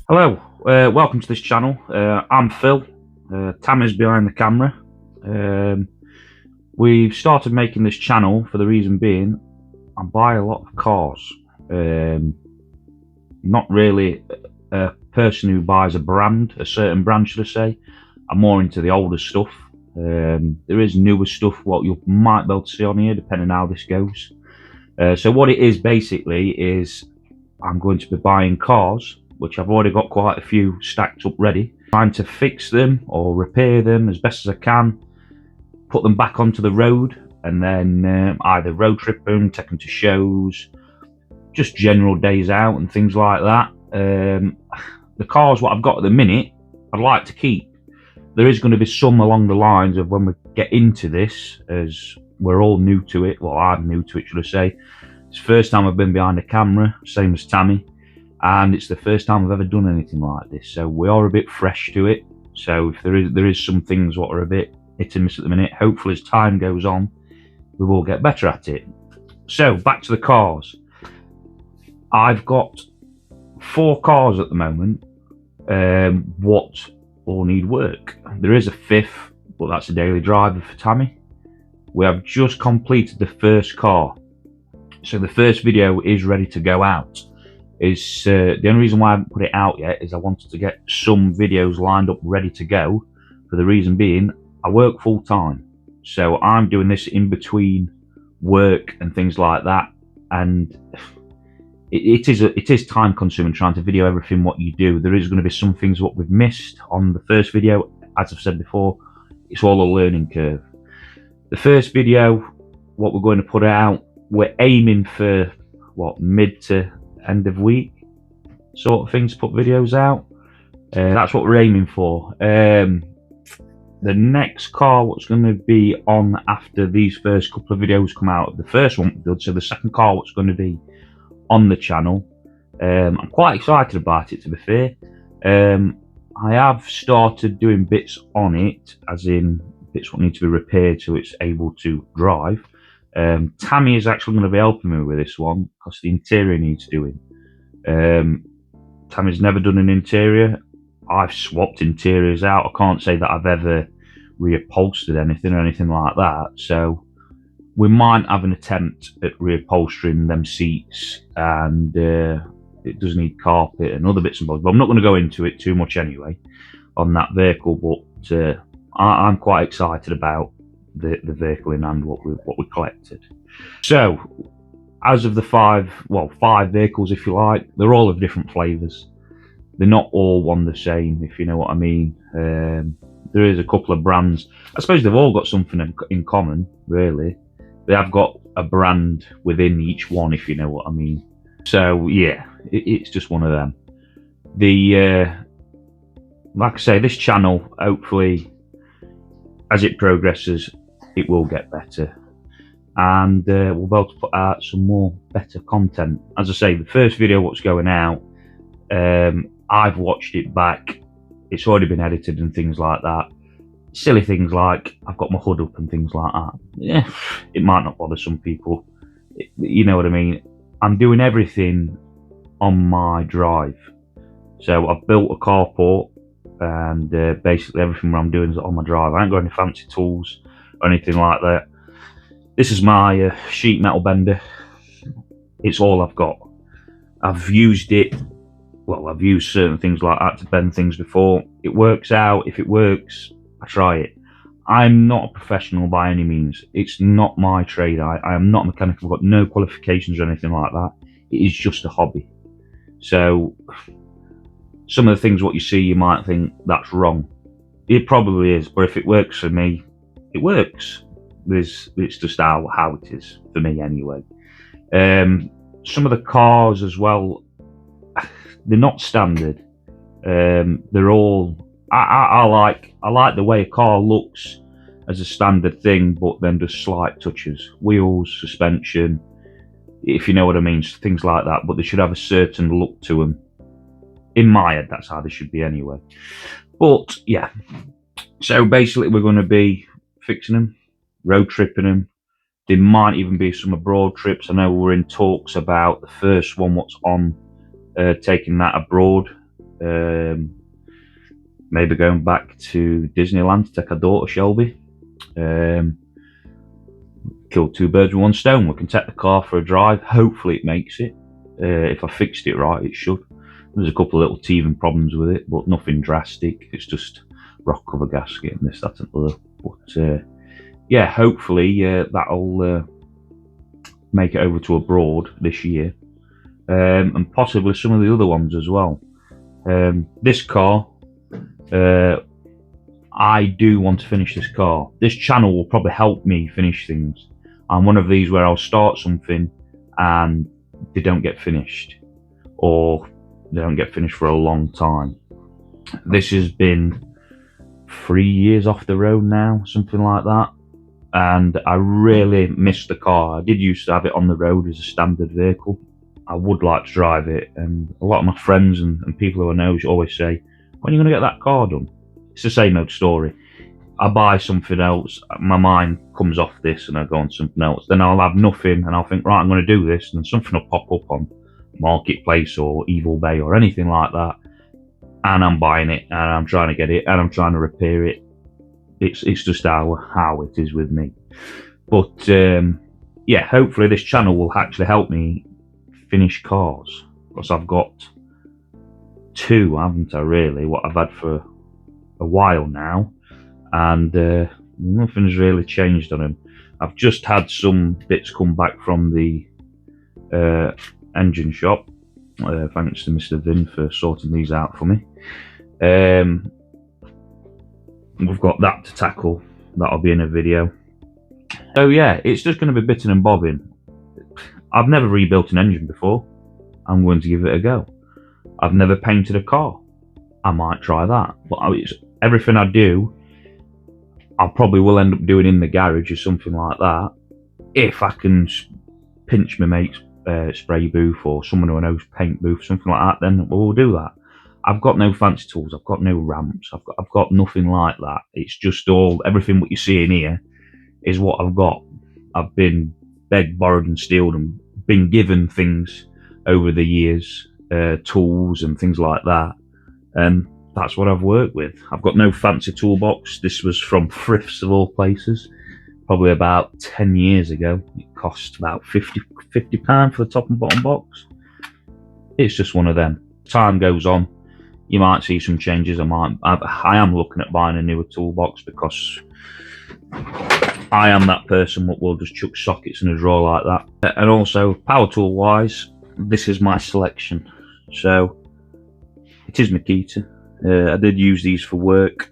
Hello, welcome to this channel. I'm Phil. Tammy's behind the camera. We've started making this channel for the reason being I buy a lot of cars. Not really a person who buys a certain brand should I say. I'm more into the older stuff. There is newer stuff what you might be able to see on here depending on how this goes. So what it is basically is I'm going to be buying cars, which I've already got quite a few stacked up ready, trying to fix them or repair them as best as I can, put them back onto the road, and then either road trip them, take them to shows, just general days out and things like that. The cars what I've got at the minute I'd like to keep. There is going to be some along the lines of when we get into this, as we're all new to it. Well, I'm new to it, should I say. It's the first time I've been behind a camera, same as Tammy, and it's the first time I've ever done anything like this. So we are a bit fresh to it. So if there is some things what are a bit hit and miss at the minute, hopefully as time goes on, we will get better at it. So back to the cars. I've got 4 cars at the moment. What all need work. There is a 5th, but that's a daily driver for Tammy. We have just completed the first car, so the first video is ready to go out. The only reason why I haven't put it out yet is I wanted to get some videos lined up ready to go, for the reason being I work full time, so I'm doing this in between work and things like that, and it is time consuming trying to video everything what you do. There is going to be some things what we've missed on the first video. As I've said before, it's all a learning curve. The first video what we're going to put out, we're aiming for what, mid to end of week sort of thing to put videos out. That's what we're aiming for. The next car what's going to be on after these first couple of videos come out, the first one we did, so the second car what's going to be on the channel, I'm quite excited about it, to be fair. I have started doing bits on it, as in bits what need to be repaired so it's able to drive. Tammy is actually going to be helping me with this one because the interior needs doing. Tammy's never done an interior. I've swapped interiors out. I can't say that I've ever reupholstered anything or anything like that, so we might have an attempt at reupholstering them seats, and it does need carpet and other bits and bobs, but I'm not going to go into it too much anyway on that vehicle. But I'm quite excited about the vehicle in hand, what we collected. So as of the 5 vehicles, if you like, they're all of different flavours. They're not all one the same, if you know what I mean. There is a couple of brands. I suppose they've all got something in common, really. They have got a brand within each one, if you know what I mean. So yeah, it's just one of them. Like I say, this channel, hopefully as it progresses, it will get better, and we'll be able to put out some more better content. As I say, the first video what's going out, I've watched it back. It's already been edited and things like that. Silly things like I've got my hood up and things like that. Yeah, it might not bother some people. You know what I mean? I'm doing everything on my drive. So I've built a carport, and basically everything what I'm doing is on my drive. I ain't got any fancy tools or anything like that. This is my sheet metal bender. It's all I've got. I've used it. Well, I've used certain things like that to bend things before. It works out. If it works, I try it. I'm not a professional by any means. It's not my trade. I am not a mechanic. I've got no qualifications or anything like that. It is just a hobby. So some of the things what you see, you might think that's wrong. It probably is, but if it works for me, it works. It's just how it is for me anyway. Some of the cars as well, they're not standard. They're all. I like the way a car looks as a standard thing, but then just slight touches, wheels, suspension, if you know what I mean, things like that. But they should have a certain look to them. In my head, that's how they should be anyway. But yeah, so basically we're going to be fixing them, road tripping them. There might even be some abroad trips. I know we're in talks about the first one what's on taking that abroad. Maybe going back to Disneyland to take our daughter Shelby. Kill two birds with one stone. We can take the car for a drive. Hopefully it makes it. If I fixed it right, it should. There's a couple of little teething problems with it, but nothing drastic. It's just rock cover gasket and this, that, and the other. But yeah, hopefully that'll make it over to abroad this year, and possibly some of the other ones as well. This car, I do want to finish this car. This channel will probably help me finish things. I'm one of these where I'll start something and they don't get finished, or they don't get finished for a long time. This has been 3 years off the road now, something like that, and I really miss the car. I did used to have it on the road as a standard vehicle. I would like to drive it, and a lot of my friends and people who I know always say, when are you going to get that car done? It's the same old story. I buy something else, my mind comes off this and I go on something else. Then I'll have nothing and I'll think, right, I'm going to do this, and something will pop up on Marketplace or Evil Bay or anything like that, and I'm buying it and I'm trying to get it and I'm trying to repair it. It's just how it is with me. But yeah, hopefully this channel will actually help me finish cars, because I've got two, haven't I, really, what I've had for a while now, and nothing's really changed on them. I've just had some bits come back from the engine shop, thanks to Mr. Vin for sorting these out for me. We've got that to tackle, that'll be in a video. So yeah, it's just going to be bitting and bobbing. I've never rebuilt an engine before. I'm going to give it a go. I've never painted a car. I might try that. But everything I do, I probably will end up doing in the garage or something like that. If I can pinch my mate's spray booth or someone who knows paint booth, something like that, then we'll do that. I've got no fancy tools. I've got no ramps. I've got nothing like that. It's just everything what you see in here is what I've got. I've been begged, borrowed, and stealed, and been given things over the years, tools and things like that, and that's what I've worked with. I've got no fancy toolbox. This was from thrifts of all places, probably about 10 years ago. It cost about £50 for the top and bottom box. It's just one of them. Time goes on, you might see some changes. I am looking at buying a newer toolbox, because I am that person that will just chuck sockets in a drawer like that. And also, power tool wise, this is my selection. So it is Makita. I did use these for work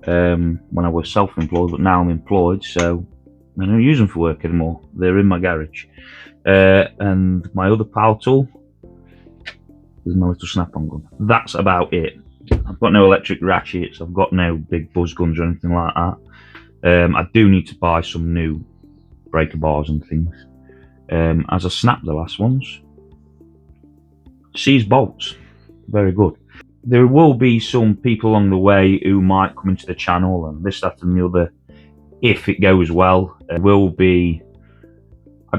when I was self-employed, but now I'm employed, so I don't use them for work anymore. They're in my garage. And my other power tool is my little snap-on gun. That's about it. I've got no electric ratchets. I've got no big buzz guns or anything like that. I do need to buy some new breaker bars and things, as I snapped the last ones. Seized bolts, very good. There will be some people along the way who might come into the channel and this, that, and the other. If it goes well, I'd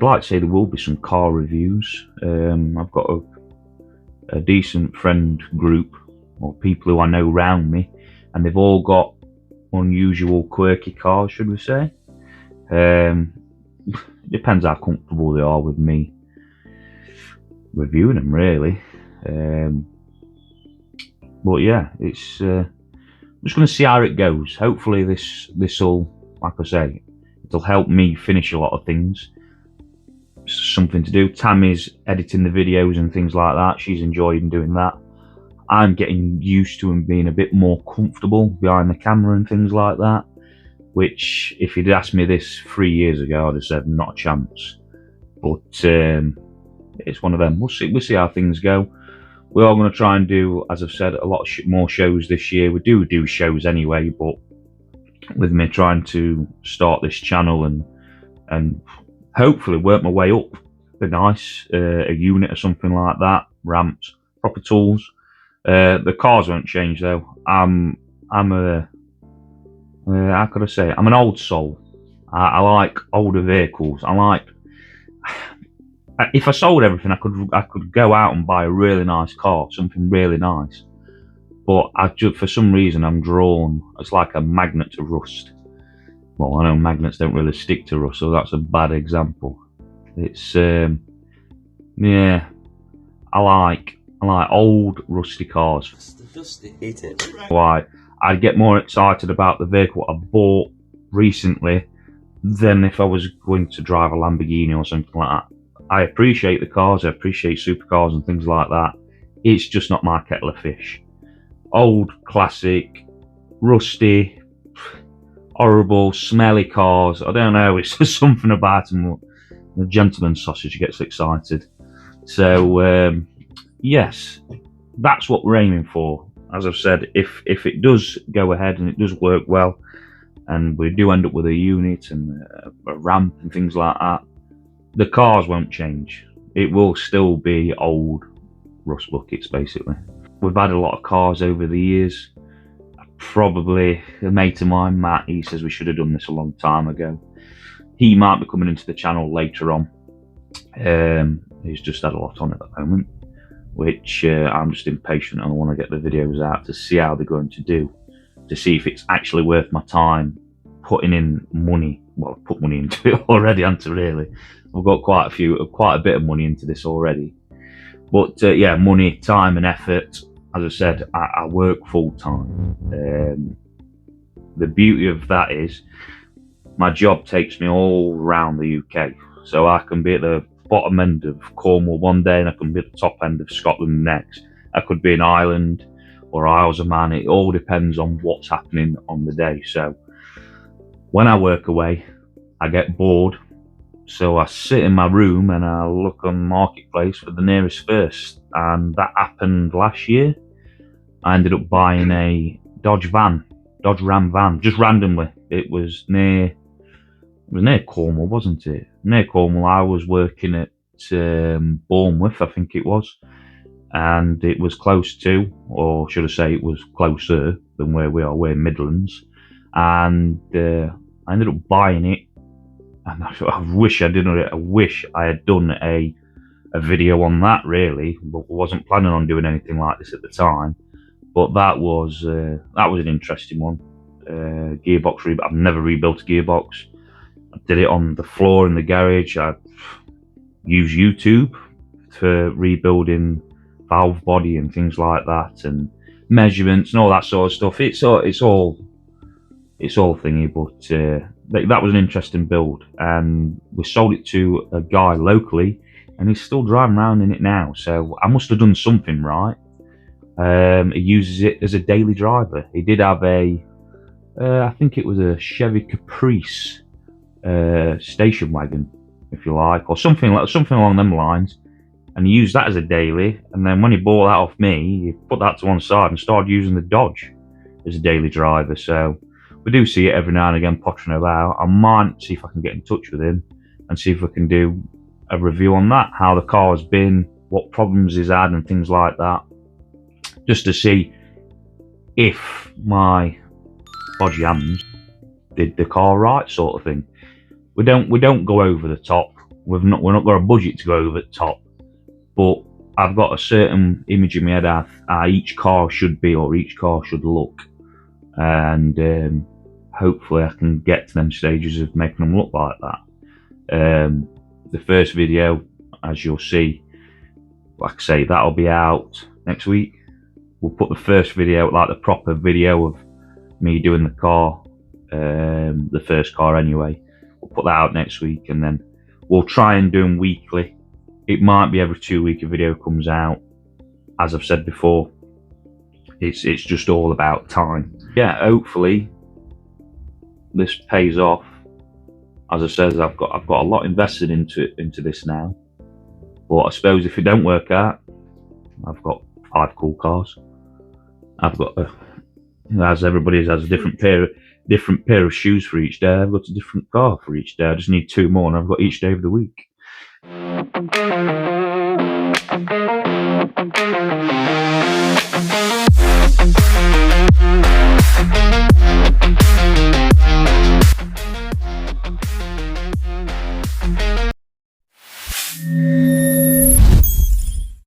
like to say there will be some car reviews. I've got a decent friend group, or people who I know around me, and they've all got unusual, quirky cars, should we say. Depends how comfortable they are with me reviewing them, really. But yeah, it's I'm just going to see how it goes. Hopefully this will, like I say, it'll help me finish a lot of things. Something to do. Tammy's editing the videos and things like that. She's enjoying doing that. I'm getting used to and being a bit more comfortable behind the camera and things like that, which, if you'd asked me this 3 years ago, I'd have said not a chance. But it's one of them. We'll see how things go. We are going to try and do, as I've said, a lot more shows this year. We do shows anyway, but with me trying to start this channel and hopefully work my way up, be nice, a unit or something like that, ramps, proper tools. The cars won't change though. I'm a how could I say it? I'm an old soul. I like older vehicles. if I sold everything, I could go out and buy a really nice car, something really nice. But for some reason, I'm drawn. It's like a magnet to rust. Well, I know magnets don't really stick to rust, so that's a bad example. It's yeah. I like old rusty cars. Dusty, hate it. Why? I'd get more excited about the vehicle I bought recently than if I was going to drive a Lamborghini or something like that. I appreciate the cars, I appreciate supercars and things like that. It's just not my kettle of fish. Old, classic, rusty, horrible, smelly cars. I don't know, it's just something about them. The gentleman's sausage gets excited. So, yes, that's what we're aiming for. As I've said, if it does go ahead and it does work well, and we do end up with a unit and a ramp and things like that, the cars won't change. It will still be old rust buckets, basically. We've had a lot of cars over the years. Probably a mate of mine, Matt, he says we should have done this a long time ago. He might be coming into the channel later on. He's just had a lot on at the moment, which I'm just impatient and I want to get the videos out to see how they're going to do, to see if it's actually worth my time putting in money. Well, I've put money into it already, haven't I, really? I've got quite a bit of money into this already. But yeah, money, time and effort. As I said, I work full time. The beauty of that is my job takes me all around the UK. So I can be at the bottom end of Cornwall one day and I can be at the top end of Scotland next. I could be in Ireland or Isles of Man. It all depends on what's happening on the day. So when I work away, I get bored. So I sit in my room and I look on Marketplace for the nearest first. And that happened last year. I ended up buying a Dodge Ram van, just randomly. It was near Cornwall, wasn't it? Near Cornwall. I was working at Bournemouth, I think it was. And it was close to, or should I say it was closer than where we are, we're Midlands. And I ended up buying it. And I wish I didn't. I wish I had done a video on that, really, but I wasn't planning on doing anything like this at the time. But that was an interesting one. Gearbox rebuild. I've never rebuilt a gearbox. I did it on the floor in the garage. I use YouTube for rebuilding valve body and things like that, and measurements and all that sort of stuff. It's all thingy, but that was an interesting build, and we sold it to a guy locally, and he's still driving around in it now. So I must have done something right. He uses it as a daily driver. He did have I think it was a Chevy Caprice station wagon, if you like, or something along them lines. And he used that as a daily. And then when he bought that off me, he put that to one side and started using the Dodge as a daily driver. So we do see it every now and again pottering about. I might see if I can get in touch with him and see if we can do a review on that, how the car has been, what problems he's had and things like that, just to see if my dodgy hands did the car right, sort of thing. We don't go over the top. We're not got a budget to go over the top, but I've got a certain image in my head how each car should be, or each car should look, and hopefully I can get to them stages of making them look like that. The first video, as you'll see, like I say, that'll be out next week. We'll put the first video, like the proper video of me doing the car, the first car anyway. We'll put that out next week, and then we'll try and do them weekly. It might be every 2 weeks a video comes out. As I've said before, it's just all about time. Yeah, hopefully this pays off. As I said, I've got a lot invested into this now. But I suppose if it don't work out, I've got 5 cool cars. I've got as everybody has a different pair of shoes for each day. I've got a different car for each day. I just need 2 more, and I've got each day of the week.